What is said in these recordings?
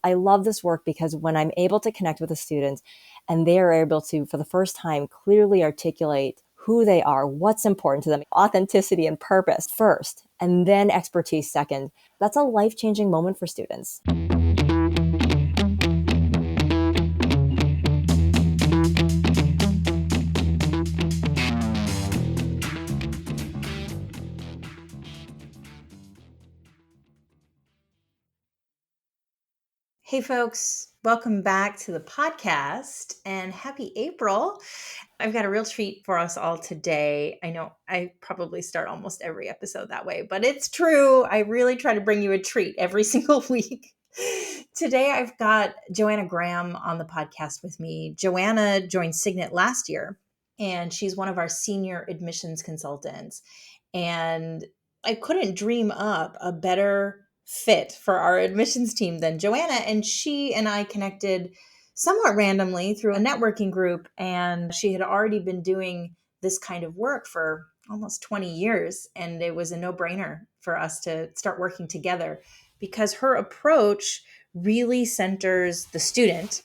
I love this work because when I'm able to connect with a student and they are able to, for the first time, clearly articulate who they are, what's important to them, authenticity and purpose first, and then expertise second, that's a life-changing moment for students. Hey folks, welcome back to the podcast and happy April. I've got a real treat for us all today. I know I probably start almost every episode that way, but it's true. I really try to bring you a treat every single week. Today I've got Joanna Graham on the podcast with me. Joanna joined Signet last year, and she's one of our senior admissions consultants. And I couldn't dream up a better fit for our admissions team than Joanna. And she and I connected somewhat randomly through a networking group. And she had already been doing this kind of work for almost 20 years. And it was a no-brainer for us to start working together because her approach really centers the student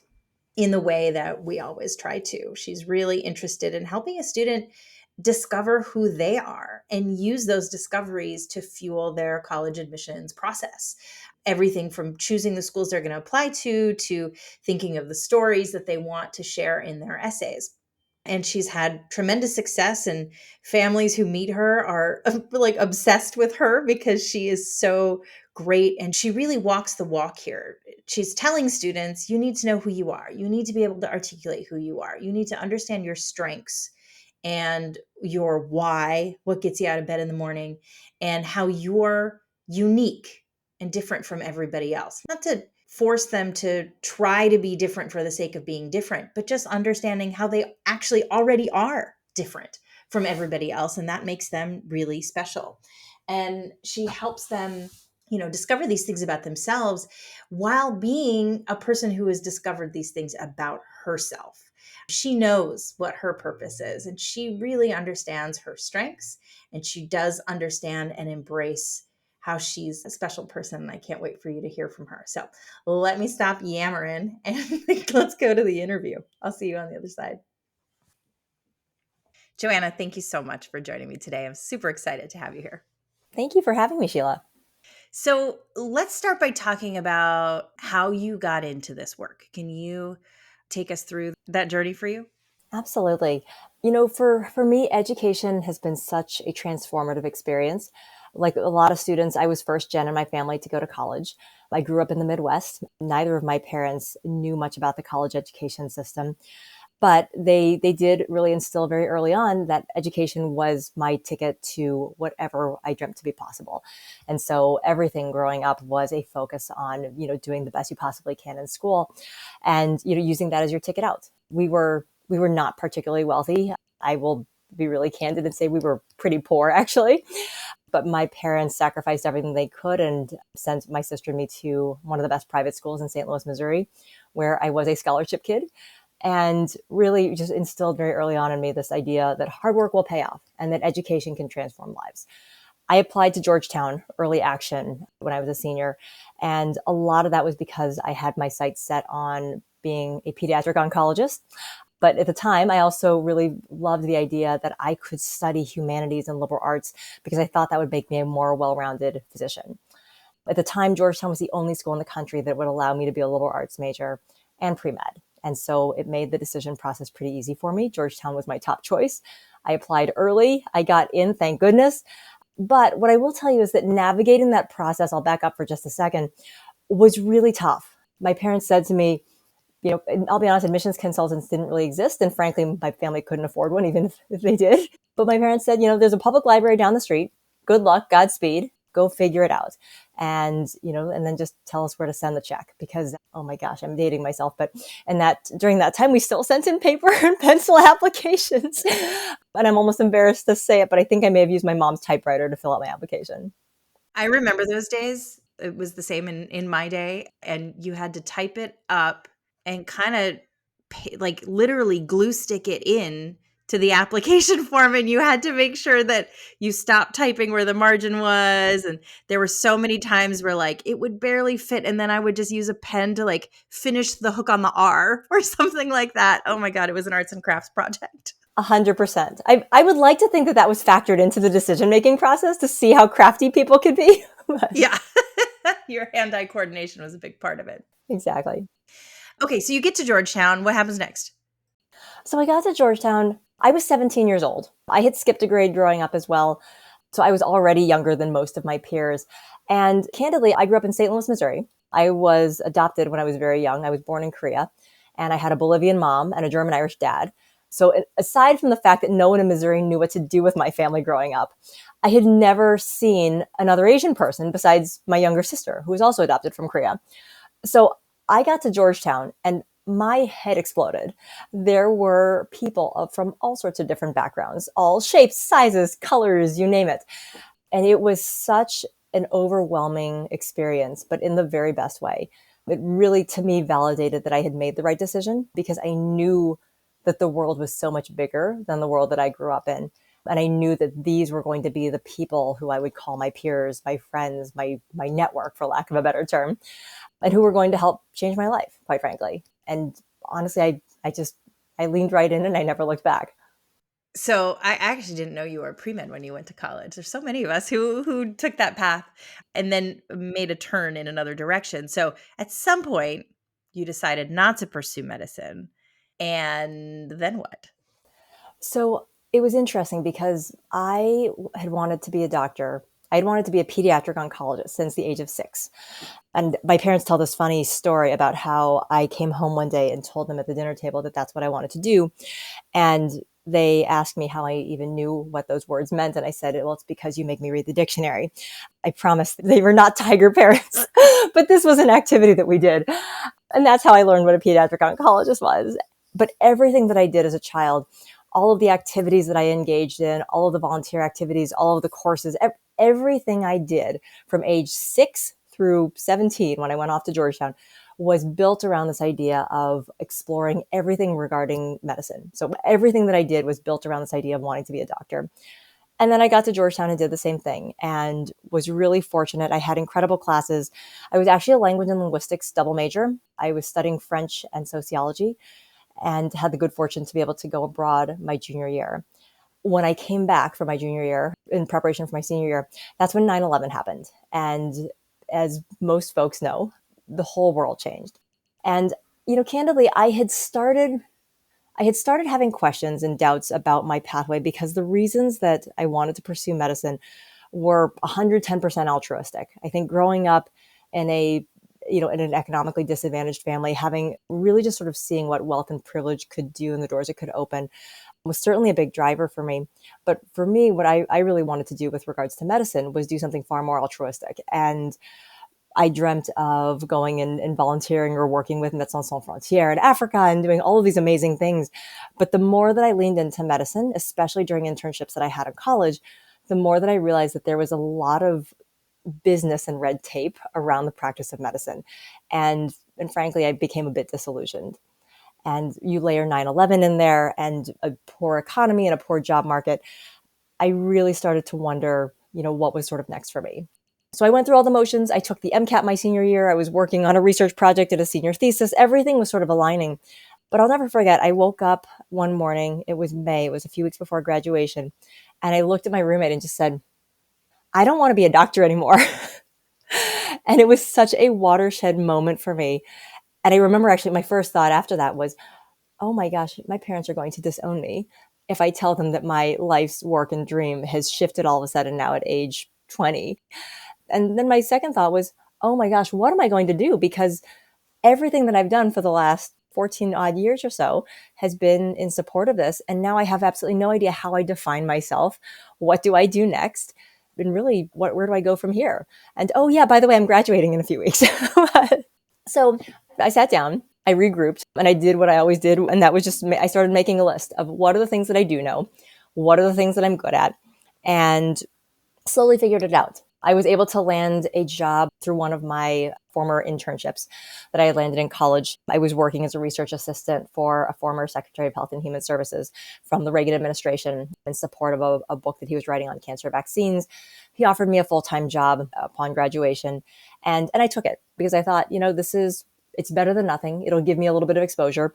in the way that we always try to. She's really interested in helping a student discover who they are and use those discoveries to fuel their college admissions process. Everything from choosing the schools they're going to apply to thinking of the stories that they want to share in their essays. And she's had tremendous success, and families who meet her are like obsessed with her because she is so great. And she really walks the walk here. She's telling students, you need to know who you are. You need to be able to articulate who you are. You need to understand your strengths and your why, what gets you out of bed in the morning, and how you're unique and different from everybody else. Not to force them to try to be different for the sake of being different, but just understanding how they actually already are different from everybody else. And that makes them really special. And she helps them, discover these things about themselves while being a person who has discovered these things about herself. She knows what her purpose is, and she really understands her strengths, and she does understand and embrace how she's a special person. And I can't wait for you to hear from her. So let me stop yammering and let's go to the interview. I'll see you on the other side. Joanna, thank you so much for joining me today. I'm super excited to have you here. Thank you for having me, Sheila. So let's start by talking about how you got into this work. Can you take us through that journey for you? Absolutely. For me, education has been such a transformative experience. Like a lot of students, I was first gen in my family to go to college. I grew up in the Midwest. Neither of my parents knew much about the college education system, but they did really instill very early on that education was my ticket to whatever I dreamt to be possible. And so everything growing up was a focus on, doing the best you possibly can in school and, using that as your ticket out. We were not particularly wealthy. I will be really candid and say we were pretty poor, actually. But my parents sacrificed everything they could and sent my sister and me to one of the best private schools in St. Louis, Missouri, where I was a scholarship kid, and really just instilled very early on in me this idea that hard work will pay off and that education can transform lives. I applied to Georgetown Early Action when I was a senior, and a lot of that was because I had my sights set on being a pediatric oncologist. But at the time, I also really loved the idea that I could study humanities and liberal arts because I thought that would make me a more well-rounded physician. At the time, Georgetown was the only school in the country that would allow me to be a liberal arts major and pre-med. And so it made the decision process pretty easy for me. Georgetown was my top choice. I applied early. I got in, thank goodness. But what I will tell you is that navigating that process, I'll back up for just a second, was really tough. My parents said to me, I'll be honest, admissions consultants didn't really exist. And frankly, my family couldn't afford one, even if they did. But my parents said, there's a public library down the street. Good luck, Godspeed, go figure it out. And, and then just tell us where to send the check because, oh my gosh, I'm dating myself. But, and that during that time, we still sent in paper and pencil applications. And I'm almost embarrassed to say it, but I think I may have used my mom's typewriter to fill out my application. I remember those days. It was the same in my day. And you had to type it up and kind of like literally glue stick it in to the application form, and you had to make sure that you stopped typing where the margin was. And there were so many times where like it would barely fit. And then I would just use a pen to like finish the hook on the R or something like that. Oh my God, it was an arts and crafts project. 100%. I would like to think that that was factored into the decision-making process to see how crafty people could be. Yeah. Your hand-eye coordination was a big part of it. Exactly. Okay, so you get to Georgetown. What happens next? So I got to Georgetown. I was 17 years old. I had skipped a grade growing up as well. So I was already younger than most of my peers. And candidly, I grew up in St. Louis, Missouri. I was adopted when I was very young. I was born in Korea, and I had a Bolivian mom and a German Irish dad. So aside from the fact that no one in Missouri knew what to do with my family growing up, I had never seen another Asian person besides my younger sister, who was also adopted from Korea. So I got to Georgetown and my head exploded. There were people from all sorts of different backgrounds, all shapes, sizes, colors, you name it. And it was such an overwhelming experience, but in the very best way. It really, to me, validated that I had made the right decision because I knew that the world was so much bigger than the world that I grew up in. And I knew that these were going to be the people who I would call my peers, my friends, my network, for lack of a better term, and who were going to help change my life, quite frankly. And honestly, I leaned right in and I never looked back. So I actually didn't know you were a pre-med when you went to college. There's so many of us who took that path and then made a turn in another direction. So at some point, you decided not to pursue medicine. And then what? So it was interesting because I had wanted to be a doctor. I'd wanted to be a pediatric oncologist since the age of 6. And my parents tell this funny story about how I came home one day and told them at the dinner table that that's what I wanted to do. And they asked me how I even knew what those words meant. And I said, well, it's because you make me read the dictionary. I promise they were not tiger parents, but this was an activity that we did. And that's how I learned what a pediatric oncologist was. But everything that I did as a child, all of the activities that I engaged in, all of the volunteer activities, all of the courses, everything I did from age 6 through 17 when I went off to Georgetown was built around this idea of exploring everything regarding medicine. So everything that I did was built around this idea of wanting to be a doctor. And then I got to Georgetown and did the same thing and was really fortunate. I had incredible classes. I was actually a language and linguistics double major. I was studying French and sociology and had the good fortune to be able to go abroad my junior year. When I came back for my junior year in preparation for my senior year, that's when 9/11 happened. And as most folks know, the whole world changed. And, candidly, I had started having questions and doubts about my pathway because the reasons that I wanted to pursue medicine were 110% altruistic. I think growing up in in an economically disadvantaged family, having really just sort of seeing what wealth and privilege could do and the doors it could open was certainly a big driver for me. But for me, what I really wanted to do with regards to medicine was do something far more altruistic. And I dreamt of going and volunteering or working with Médecins Sans Frontières in Africa and doing all of these amazing things. But the more that I leaned into medicine, especially during internships that I had in college, the more that I realized that there was a lot of business and red tape around the practice of medicine. And frankly, I became a bit disillusioned. And you layer 9/11 in there and a poor economy and a poor job market. I really started to wonder, what was sort of next for me. So I went through all the motions. I took the MCAT my senior year. I was working on a research project at a senior thesis. Everything was sort of aligning. But I'll never forget, I woke up one morning. It was May. It was a few weeks before graduation. And I looked at my roommate and just said, I don't want to be a doctor anymore. And it was such a watershed moment for me. And I remember actually my first thought after that was, oh my gosh, my parents are going to disown me if I tell them that my life's work and dream has shifted all of a sudden now at age 20. And then my second thought was, oh my gosh, what am I going to do? Because everything that I've done for the last 14 odd years or so has been in support of this. And now I have absolutely no idea how I define myself. What do I do next? And really, where do I go from here? And oh yeah, by the way, I'm graduating in a few weeks. So I sat down, I regrouped, and I did what I always did. And that was just, I started making a list of what are the things that I do know? What are the things that I'm good at? And slowly figured it out. I was able to land a job through one of my former internships that I had landed in college. I was working as a research assistant for a former Secretary of Health and Human Services from the Reagan administration in support of a book that he was writing on cancer vaccines. He offered me a full-time job upon graduation, and I took it because I thought, it's better than nothing. It'll give me a little bit of exposure.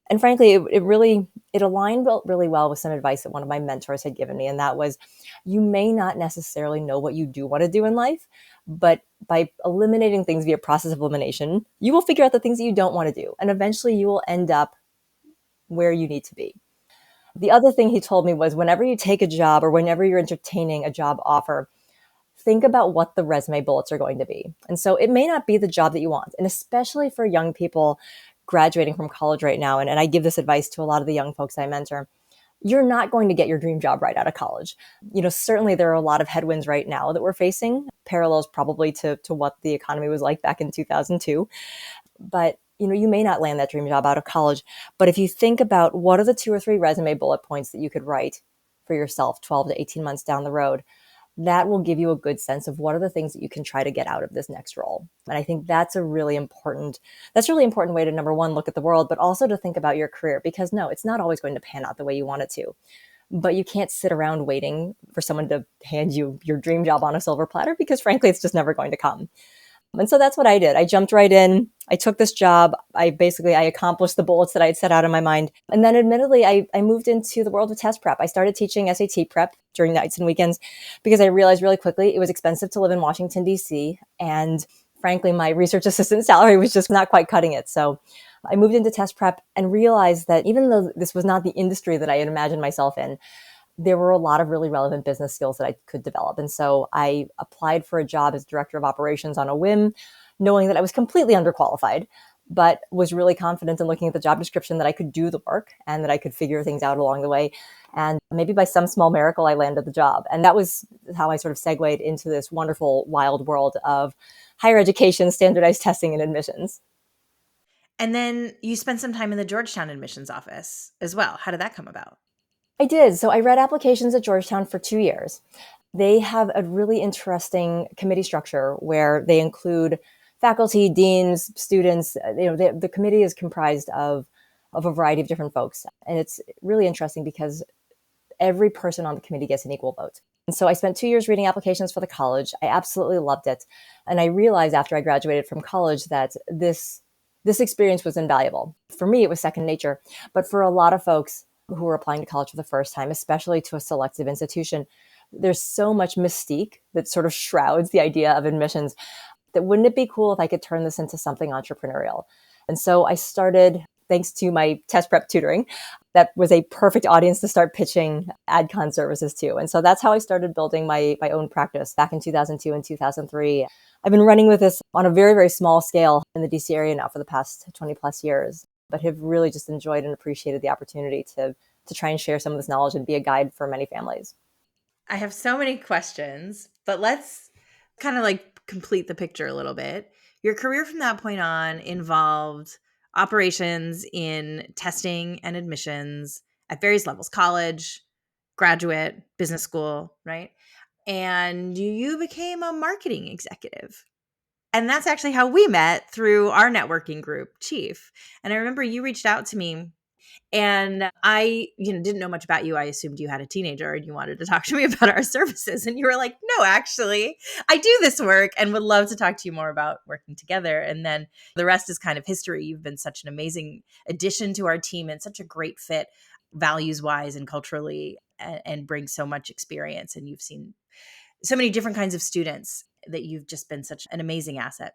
And frankly, it aligned really well with some advice that one of my mentors had given me. And that was, you may not necessarily know what you do want to do in life, but by eliminating things via process of elimination, you will figure out the things that you don't want to do. And eventually you will end up where you need to be. The other thing he told me was, whenever you take a job or whenever you're entertaining a job offer, think about what the resume bullets are going to be. And so it may not be the job that you want. And especially for young people graduating from college right now, and I give this advice to a lot of the young folks I mentor, you're not going to get your dream job right out of college. Certainly there are a lot of headwinds right now that we're facing, parallels probably to what the economy was like back in 2002. But you may not land that dream job out of college. But if you think about what are the 2 or 3 resume bullet points that you could write for yourself 12 to 18 months down the road, that will give you a good sense of what are the things that you can try to get out of this next role. And I think that's a really important way to, number one, look at the world, but also to think about your career, because no, it's not always going to pan out the way you want it to. But you can't sit around waiting for someone to hand you your dream job on a silver platter, because frankly, it's just never going to come. And so that's what I did. I jumped right in. I took this job. I accomplished the bullets that I had set out in my mind. And then admittedly, I moved into the world of test prep. I started teaching SAT prep during nights and weekends because I realized really quickly it was expensive to live in Washington, D.C. And frankly, my research assistant salary was just not quite cutting it. So I moved into test prep and realized that even though this was not the industry that I had imagined myself in, there were a lot of really relevant business skills that I could develop. And so I applied for a job as director of operations on a whim, knowing that I was completely underqualified, but was really confident in looking at the job description that I could do the work and that I could figure things out along the way. And maybe by some small miracle, I landed the job. And that was how I sort of segued into this wonderful, wild world of higher education, standardized testing, and admissions. And then you spent some time in the Georgetown admissions office as well. How did that come about? I did. So I read applications at Georgetown for 2 years. They have a really interesting committee structure where they include faculty, deans, students. The committee is comprised of a variety of different folks. And it's really interesting because every person on the committee gets an equal vote. And so I spent 2 years reading applications for the college. I absolutely loved it. And I realized after I graduated from college that this experience was invaluable. For me, it was second nature. But for a lot of folks who are applying to college for the first time, especially to a selective institution, there's so much mystique that sort of shrouds the idea of admissions that wouldn't it be cool if I could turn this into something entrepreneurial? And so I started, thanks to my test prep tutoring, that was a perfect audience to start pitching AdCon services to. And so that's how I started building my own practice back in 2002 and 2003. I've been running with this on a very, very small scale in the DC area now for the past 20 plus years, but have really just enjoyed and appreciated the opportunity to try and share some of this knowledge and be a guide for many families. I have so many questions, but let's kind of like complete the picture a little bit. Your career from that point on involved operations in testing and admissions at various levels, college, graduate, business school, right? And you became a marketing executive. And that's actually how we met, through our networking group, Chief. And I remember you reached out to me, and I, didn't know much about you. I assumed you had a teenager and you wanted to talk to me about our services. And you were like, no, actually, I do this work and would love to talk to you more about working together. And then the rest is kind of history. You've been such an amazing addition to our team and such a great fit, values wise and culturally, and bring so much experience. And you've seen so many different kinds of students that you've just been such an amazing asset.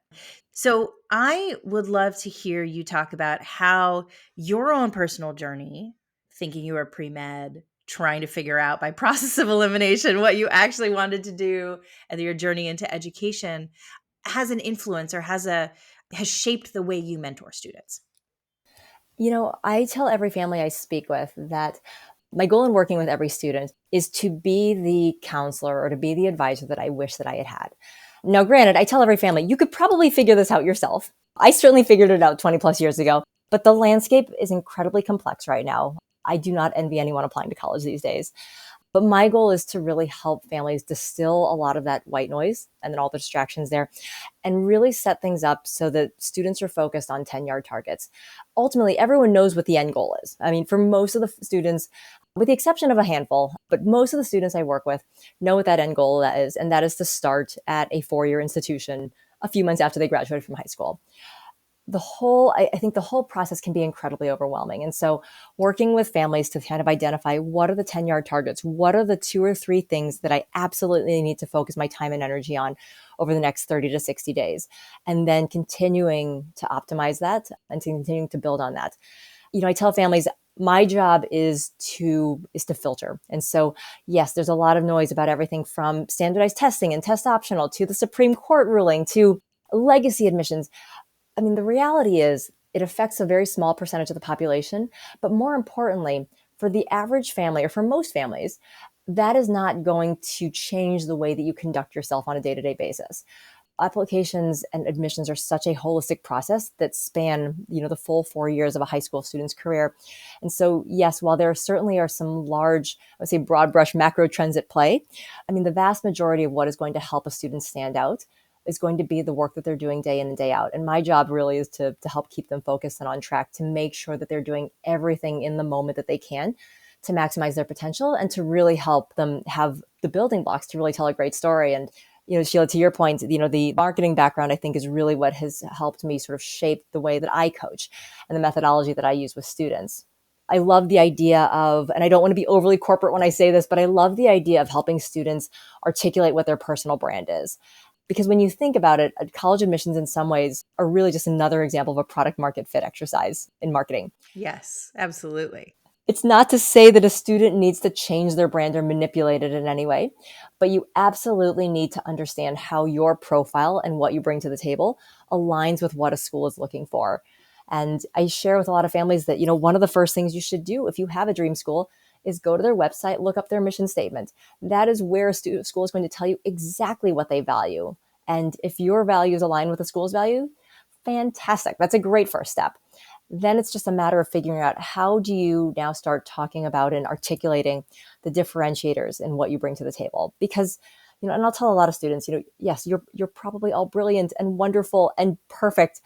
So I would love to hear you talk about how your own personal journey, thinking you were pre-med, trying to figure out by process of elimination what you actually wanted to do, and your journey into education has an influence or has shaped the way you mentor students. I tell every family I speak with that my goal in working with every student is to be the counselor or to be the advisor that I wish that I had had. Now, granted, I tell every family, you could probably figure this out yourself. I certainly figured it out 20 plus years ago, but the landscape is incredibly complex right now. I do not envy anyone applying to college these days. But my goal is to really help families distill a lot of that white noise and then all the distractions there and really set things up so that students are focused on 10-yard targets. Ultimately, everyone knows what the end goal is. I mean, for most of the students, with the exception of a handful, but most of the students I work with know what that end goal is, and that is to start at a 4-year institution a few months after they graduate from high school. I think the whole process can be incredibly overwhelming. And so working with families to kind of identify what are the 10-yard targets, what are the 2 or 3 things that I absolutely need to focus my time and energy on over the next 30 to 60 days, and then continuing to optimize that and continuing to build on that. I tell families my job is to filter. And so, yes, there's a lot of noise about everything from standardized testing and test optional to the Supreme Court ruling to legacy admissions. I mean, the reality is it affects a very small percentage of the population. But more importantly, for the average family or for most families, that is not going to change the way that you conduct yourself on a day to day basis. Applications and admissions are such a holistic process that span, the full 4 years of a high school student's career. And so, yes, while there certainly are some large, I would say broad brush macro trends at play, I mean, the vast majority of what is going to help a student stand out is going to be the work that they're doing day in and day out. And my job really is to help keep them focused and on track, to make sure that they're doing everything in the moment that they can to maximize their potential and to really help them have the building blocks to really tell a great story. And Sheila, to your point, the marketing background, I think, is really what has helped me sort of shape the way that I coach and the methodology that I use with students. I love the idea of, and I don't want to be overly corporate when I say this, but I love the idea of helping students articulate what their personal brand is. Because when you think about it, college admissions in some ways are really just another example of a product market fit exercise in marketing. Yes, absolutely. It's not to say that a student needs to change their brand or manipulate it in any way, but you absolutely need to understand how your profile and what you bring to the table aligns with what a school is looking for. And I share with a lot of families that, one of the first things you should do if you have a dream school is go to their website, look up their mission statement. That is where a school is going to tell you exactly what they value. And if your values align with the school's value, fantastic. That's a great first step. Then it's just a matter of figuring out how do you now start talking about and articulating the differentiators in what you bring to the table. Because, and I'll tell a lot of students, yes, you're probably all brilliant and wonderful and perfect.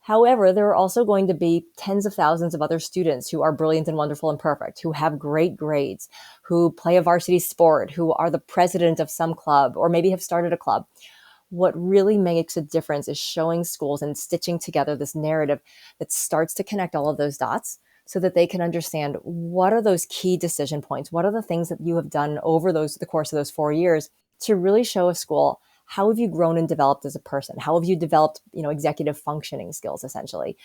However, there are also going to be tens of thousands of other students who are brilliant and wonderful and perfect, who have great grades, who play a varsity sport, who are the president of some club, or maybe have started a club. What really makes a difference is showing schools and stitching together this narrative that starts to connect all of those dots so that they can understand what are those key decision points, what are the things that you have done over the course of those 4 years to really show a school how have you grown and developed as a person, how have you developed executive functioning skills essentially,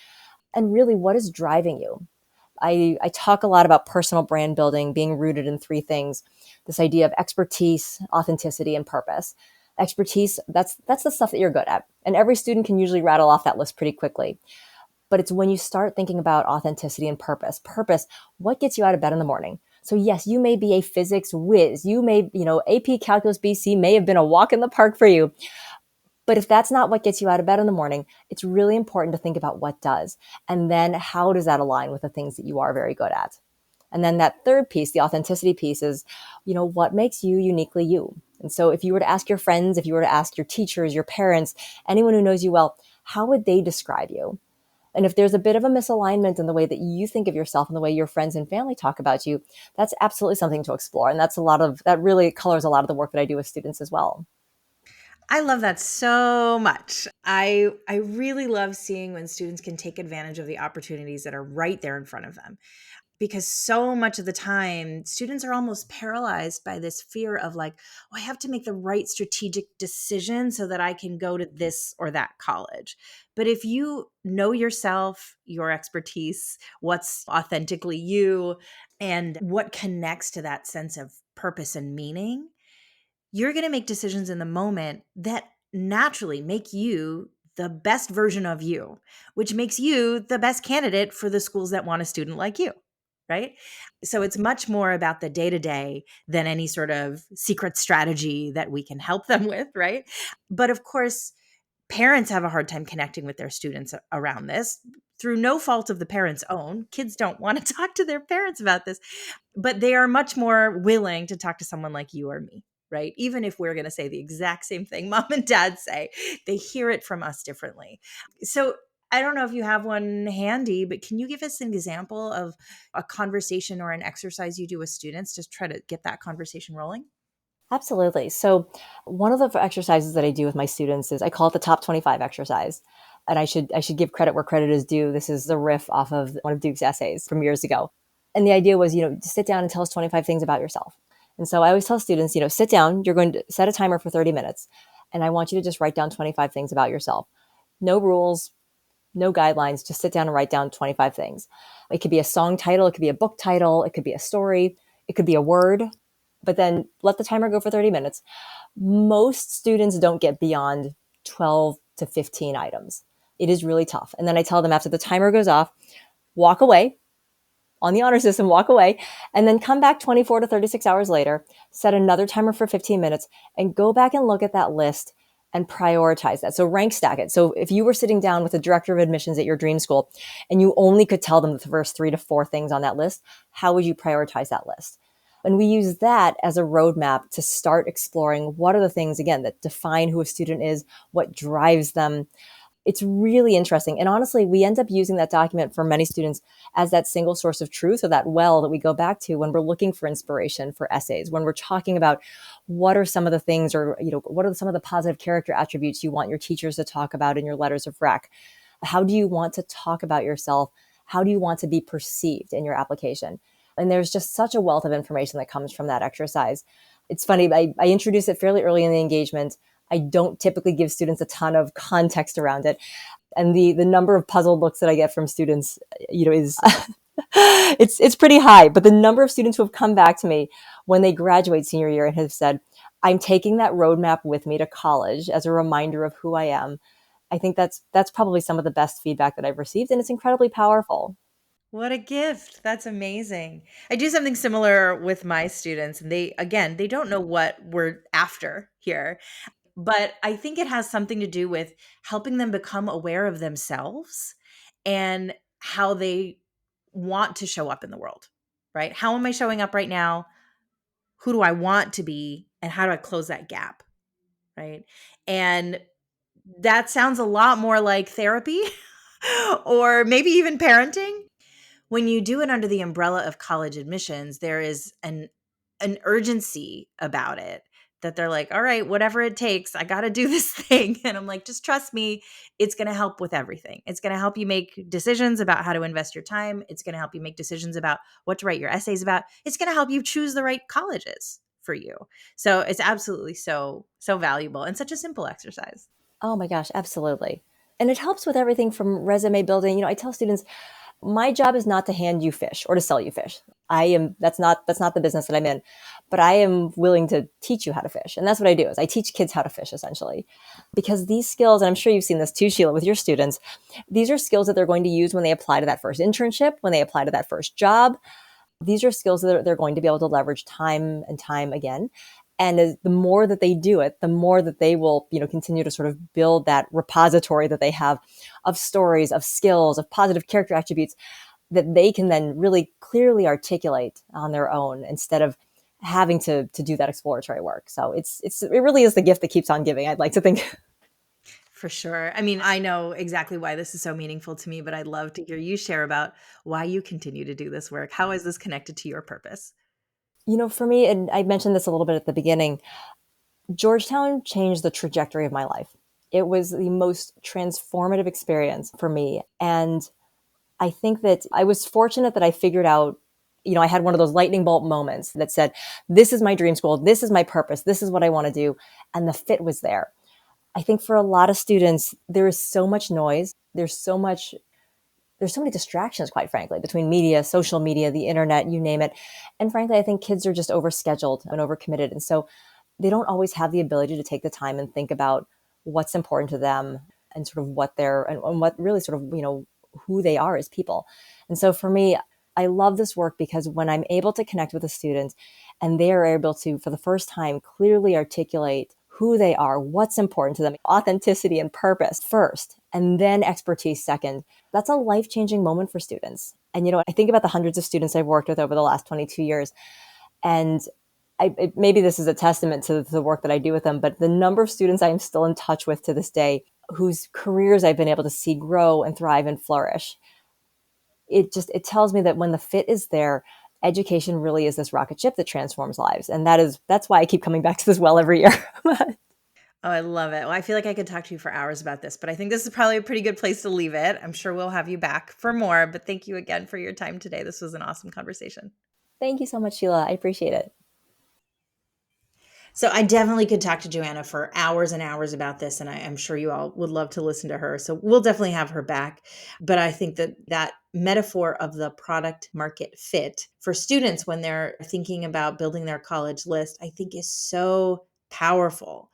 and really what is driving you. I talk a lot about personal brand building being rooted in 3 things: this idea of expertise, authenticity, and purpose. Expertise, that's the stuff that you're good at. And every student can usually rattle off that list pretty quickly. But it's when you start thinking about authenticity and purpose. Purpose, what gets you out of bed in the morning? So yes, you may be a physics whiz. You may, AP Calculus BC may have been a walk in the park for you. But if that's not what gets you out of bed in the morning, it's really important to think about what does. And then how does that align with the things that you are very good at? And then that third piece, the authenticity piece, is, what makes you uniquely you? And so if you were to ask your friends, if you were to ask your teachers, your parents, anyone who knows you well, how would they describe you? And if there's a bit of a misalignment in the way that you think of yourself and the way your friends and family talk about you, that's absolutely something to explore. And that really colors a lot of the work that I do with students as well. I love that so much. I really love seeing when students can take advantage of the opportunities that are right there in front of them. Because so much of the time, students are almost paralyzed by this fear of like, oh, I have to make the right strategic decision so that I can go to this or that college. But if you know yourself, your expertise, what's authentically you, and what connects to that sense of purpose and meaning, you're going to make decisions in the moment that naturally make you the best version of you, which makes you the best candidate for the schools that want a student like you. Right. So it's much more about the day to day than any sort of secret strategy that we can help them with. Right. But of course, parents have a hard time connecting with their students around this. through no fault of the parents' own. Kids don't want to talk to their parents about this, but they are much more willing to talk to someone like you or me, right? Even if we're going to say the exact same thing mom and dad say, they hear it from us differently. So I don't know if you have one handy, but can you give us an example of a conversation or an exercise you do with students to try to get that conversation rolling? Absolutely. So one of the exercises that I do with my students is I call it the top 25 exercise. And I should give credit where credit is due. This is the riff off of one of Duke's essays from years ago. And the idea was, to sit down and tell us 25 things about yourself. And so I always tell students, sit down, you're going to set a timer for 30 minutes. And I want you to just write down 25 things about yourself. No rules, no guidelines, just sit down and write down 25 things. It could be a song title, it could be a book title, it could be a story, it could be a word, but then let the timer go for 30 minutes. Most students don't get beyond 12 to 15 items. It is really tough. And then I tell them after the timer goes off, walk away on the honor system, walk away, and then come back 24 to 36 hours later, set another timer for 15 minutes, and go back and look at that list and prioritize that. So rank stack it. So if you were sitting down with the director of admissions at your dream school and you only could tell them the first 3 to 4 things on that list, how would you prioritize that list? And we use that as a roadmap to start exploring what are the things, again, that define who a student is, what drives them. It's really interesting. And honestly, we end up using that document for many students as that single source of truth, or that well that we go back to when we're looking for inspiration for essays, when we're talking about what are some of the things, or, what are some of the positive character attributes you want your teachers to talk about in your letters of rec? How do you want to talk about yourself? How do you want to be perceived in your application? And there's just such a wealth of information that comes from that exercise. It's funny, I introduce it fairly early in the engagement. I don't typically give students a ton of context around it. And the number of puzzled looks that I get from students, is it's pretty high. But the number of students who have come back to me when they graduate senior year and have said, I'm taking that roadmap with me to college as a reminder of who I am. I think that's probably some of the best feedback that I've received, and it's incredibly powerful. What a gift. That's amazing. I do something similar with my students, and again, they don't know what we're after here, but I think it has something to do with helping them become aware of themselves and how they want to show up in the world, right? How am I showing up right now? Who do I want to be? And how do I close that gap, right? And that sounds a lot more like therapy or maybe even parenting. When you do it under the umbrella of college admissions, there is an urgency about it that they're like, all right, whatever it takes, I got to do this thing. And I'm like, just trust me, it's going to help with everything. It's going to help you make decisions about how to invest your time. It's going to help you make decisions about what to write your essays about. It's going to help you choose the right colleges for you. So it's absolutely so valuable and such a simple exercise. Oh my gosh, absolutely. And it helps with everything from resume building. I tell students, my job is not to hand you fish or to sell you fish. That's not the business that I'm in, but I am willing to teach you how to fish. And that's what I do, is I teach kids how to fish, essentially. Because these skills, and I'm sure you've seen this too, Sheila, with your students, these are skills that they're going to use when they apply to that first internship, when they apply to that first job. These are skills that they're going to be able to leverage time and time again. And the more that they do it, the more that they will, continue to sort of build that repository that they have of stories, of skills, of positive character attributes that they can then really clearly articulate on their own, instead of having to do that exploratory work. So it really is the gift that keeps on giving, I'd like to think. For sure. I mean, I know exactly why this is so meaningful to me, but I'd love to hear you share about why you continue to do this work. How is this connected to your purpose? For me, and I mentioned this a little bit at the beginning, Georgetown changed the trajectory of my life. It was the most transformative experience for me. And I think that I was fortunate that I figured out, I had one of those lightning bolt moments that said, this is my dream school. This is my purpose. This is what I want to do. And the fit was there. I think for a lot of students, there is so much noise. There's so many distractions, quite frankly, between media, social media, the internet, you name it. And frankly, I think kids are just overscheduled and overcommitted. And so they don't always have the ability to take the time and think about what's important to them, and sort of and what really sort of, who they are as people. And so for me, I love this work because when I'm able to connect with a student and they are able to, for the first time, clearly articulate who they are, what's important to them, authenticity and purpose first, and then expertise second. That's a life-changing moment for students. And, I think about the hundreds of students I've worked with over the last 22 years. And maybe this is a testament to the work that I do with them, but the number of students I am still in touch with to this day, whose careers I've been able to see grow and thrive and flourish, it tells me that when the fit is there, education really is this rocket ship that transforms lives. And that's why I keep coming back to this well every year. Oh, I love it. Well, I feel like I could talk to you for hours about this, but I think this is probably a pretty good place to leave it. I'm sure we'll have you back for more, but thank you again for your time today. This was an awesome conversation. Thank you so much, Sheila. I appreciate it. So I definitely could talk to Joanna for hours and hours about this, and I'm sure you all would love to listen to her. So we'll definitely have her back. But I think that metaphor of the product market fit for students when they're thinking about building their college list, I think is so powerful.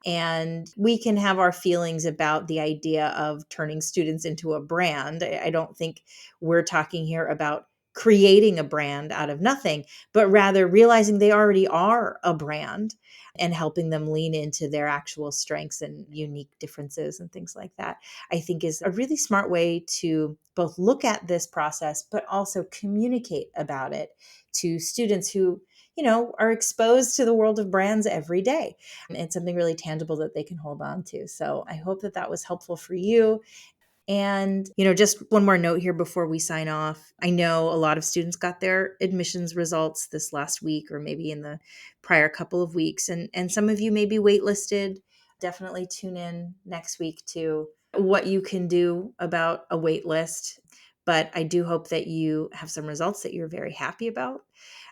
And we can have our feelings about the idea of turning students into a brand. I don't think we're talking here about creating a brand out of nothing, but rather realizing they already are a brand and helping them lean into their actual strengths and unique differences and things like that, I think is a really smart way to both look at this process, but also communicate about it to students who, are exposed to the world of brands every day. It's something really tangible that they can hold on to. So I hope that was helpful for you. And, just one more note here before we sign off. I know a lot of students got their admissions results this last week or maybe in the prior couple of weeks. And some of you may be waitlisted. Definitely tune in next week to what you can do about a wait list. But I do hope that you have some results that you're very happy about.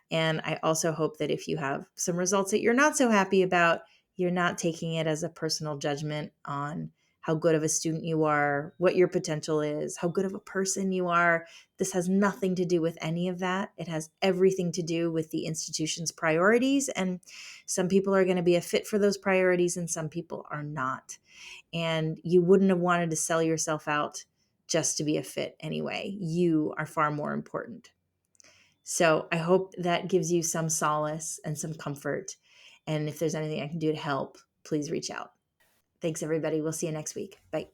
And I also hope that if you have some results that you're not so happy about, you're not taking it as a personal judgment on how good of a student you are, what your potential is, how good of a person you are. This has nothing to do with any of that. It has everything to do with the institution's priorities. And some people are going to be a fit for those priorities and some people are not. And you wouldn't have wanted to sell yourself out just to be a fit anyway. You are far more important. So I hope that gives you some solace and some comfort. And if there's anything I can do to help, please reach out. Thanks, everybody. We'll see you next week. Bye.